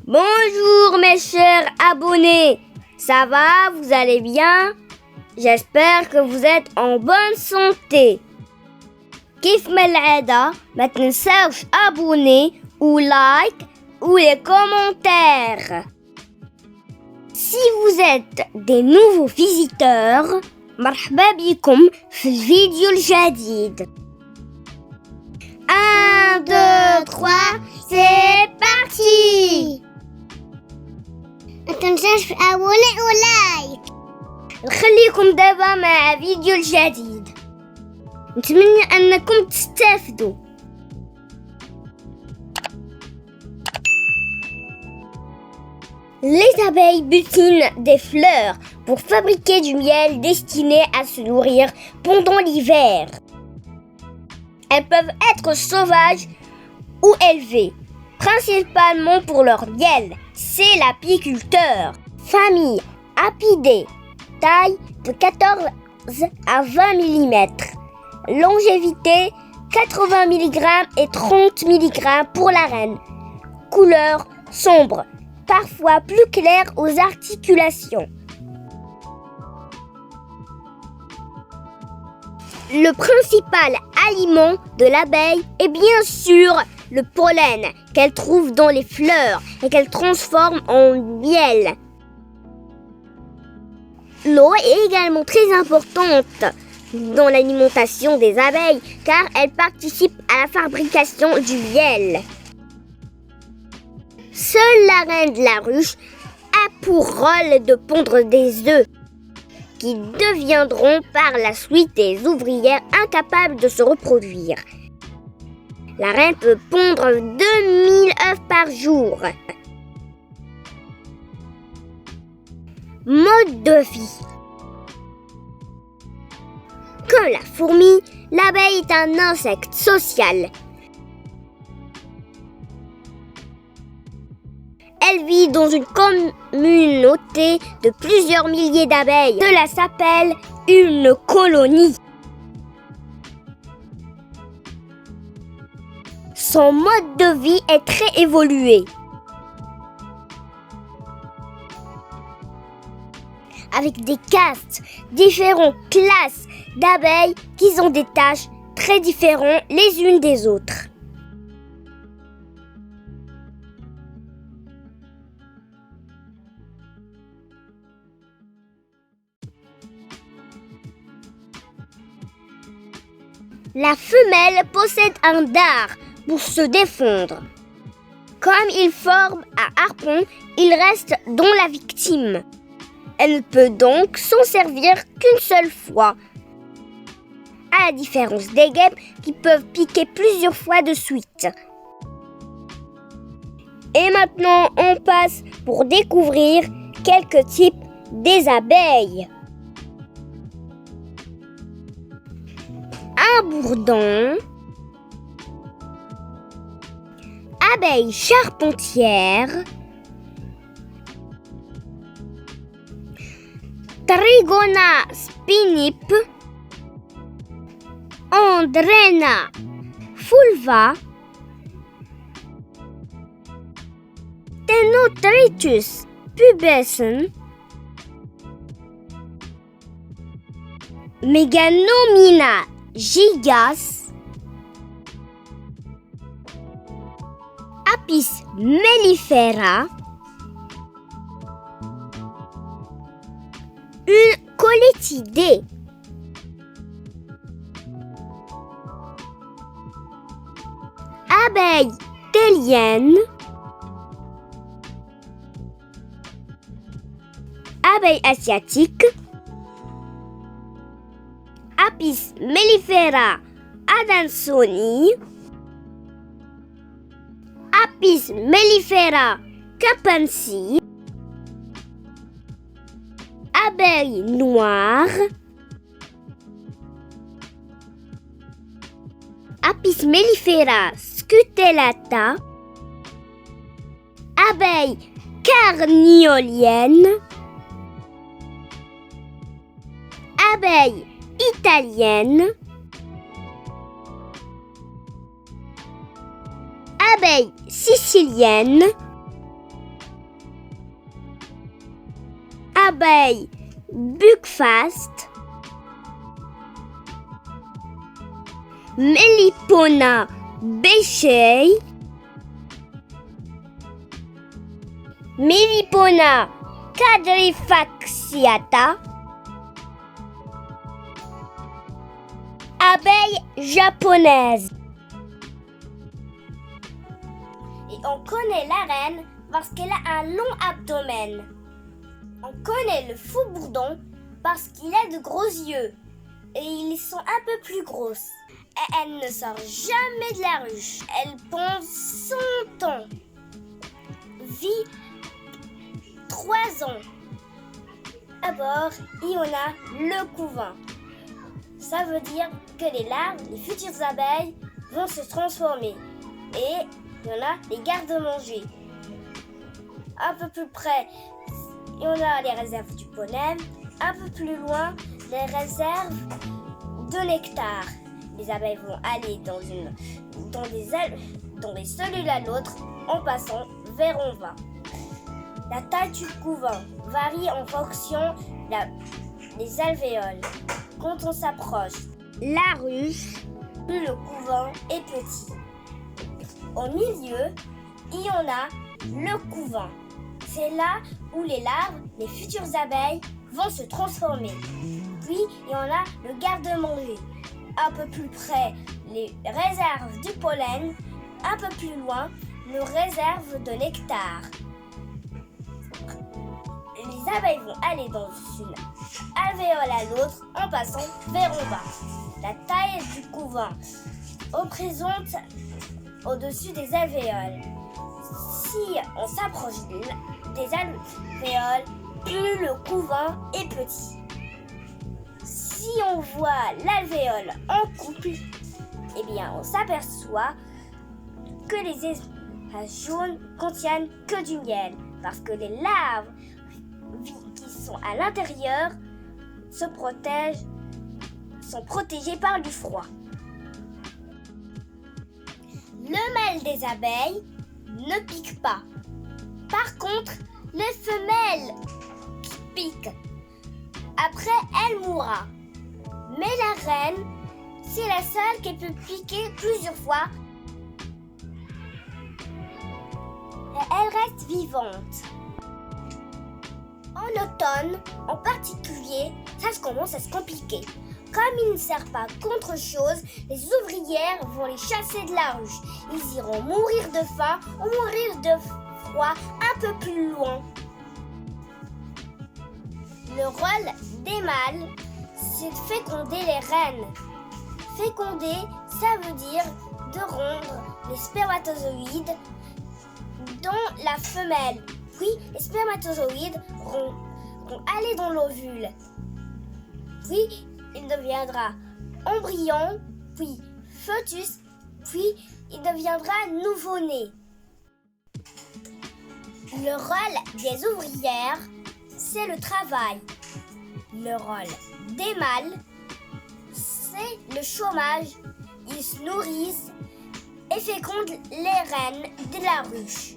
Bonjour mes chers abonnés, ça va, vous allez bien? J'espère que vous êtes en bonne santé. كيف ما العادة ما تنساوش abonner ou like ou les commentaires. Si vous êtes des nouveaux visiteurs, مرحبا بكم في الفيديو الجديد. 1, 2, 3, c'est parti! ما تنساش abonner ولايك. نخليكم دابا مع فيديو الجديد. نتمنى أنكم تستافدوا. Les abeilles butinent des fleurs pour fabriquer du miel destiné à se nourrir pendant l'hiver. Elles peuvent être sauvages ou élevées, principalement pour leur miel. C'est l'apiculteur. Famille Apidae, taille de 14 à 20 mm. Longévité 80 mg et 30 mg pour la reine. Couleur sombre, parfois plus claire aux articulations. Le principal aliment de l'abeille est bien sûr le pollen qu'elle trouve dans les fleurs et qu'elle transforme en miel. L'eau est également très importante dans l'alimentation des abeilles car elle participe à la fabrication du miel. Seule la reine de la ruche a pour rôle de pondre des œufs qui deviendront par la suite des ouvrières incapables de se reproduire. La reine peut pondre 2000 œufs par jour. Mode de vie. Comme la fourmi, l'abeille est un insecte social. Elle vit dans une communauté de plusieurs milliers d'abeilles. Cela s'appelle une colonie. Son mode de vie est très évolué. Avec des castes, différentes classes d'abeilles qui ont des tâches très différentes les unes des autres. La femelle possède un dard pour se défendre. Comme il forme un harpon, il reste dans la victime. Elle ne peut donc s'en servir qu'une seule fois, à la différence des guêpes qui peuvent piquer plusieurs fois de suite. Et maintenant, on passe pour découvrir quelques types des abeilles. Un bourdon, abeille charpentière, Trigona spinip, Andrena fulva, Tenotritus pubescens, Meganomina gigas, Apis mellifera, une colletidée, abeille thélienne, abeille asiatique, Apis mellifera adansoni, Apis mellifera capensi, abeille noire, Apis mellifera scutellata, abeille carniolienne, abeille italienne, abeille sicilienne, abeilles Buckfast, Melipona beechei, Melipona quadrifaciata, abeille japonaise. Et on connaît la reine parce qu'elle a un long abdomen. On connaît le faux-bourdon parce qu'il a de gros yeux et ils sont un peu plus grosses. Et elle ne sort jamais de la ruche. Elle pond 100 ans. Vit 3 ans. D'abord, il y en a le couvain. Ça veut dire que les larves, les futures abeilles, vont se transformer. Et il y en a les gardes-manger. Un peu plus près, il y en a les réserves du pollen. Un peu plus loin, les réserves de nectar. Les abeilles vont aller dans des cellules à l'autre en passant vers en bas. La taille du couvain varie en fonction des alvéoles. Quand on s'approche la ruche, plus le couvain est petit. Au milieu, il y en a le couvain. C'est là où les larves, les futures abeilles, vont se transformer. Puis, il y en a le garde-manger. Un peu plus près, les réserves du pollen. Un peu plus loin, les réserves de nectar. Les abeilles vont aller dans une alvéole à l'autre en passant vers en bas. La taille du couvain représente au-dessus des alvéoles. Si on s'approche des alvéoles, plus le couvain est petit. Si on voit l'alvéole en couple, eh bien on s'aperçoit que les espaces jaunes contiennent que du miel, parce que les larves qui sont à l'intérieur sont protégées par du froid. Le mâle des abeilles ne pique pas. Par contre, les femelles piquent. Après, elle mourra. Mais la reine, c'est la seule qui peut piquer plusieurs fois. Et elle reste vivante. En automne, en particulier, ça commence à se compliquer. Comme il ne sert pas contre chose, les ouvrières vont les chasser de la ruche. Ils iront mourir de faim ou mourir de froid un peu plus loin. Le rôle des mâles, c'est de féconder les reines. Féconder, ça veut dire de rendre les spermatozoïdes dans la femelle. Puis les spermatozoïdes vont aller dans l'ovule. Puis il deviendra embryon, puis fœtus, puis il deviendra nouveau-né. Le rôle des ouvrières, c'est le travail. Le rôle des mâles, c'est le chômage. Ils se nourrissent et fécondent les reines de la ruche.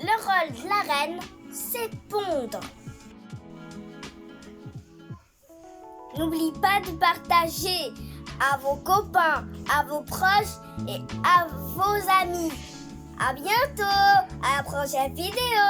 Le rôle de la reine, c'est pondre. N'oublie pas de partager à vos copains, à vos proches et à vos amis. À bientôt, à la prochaine vidéo.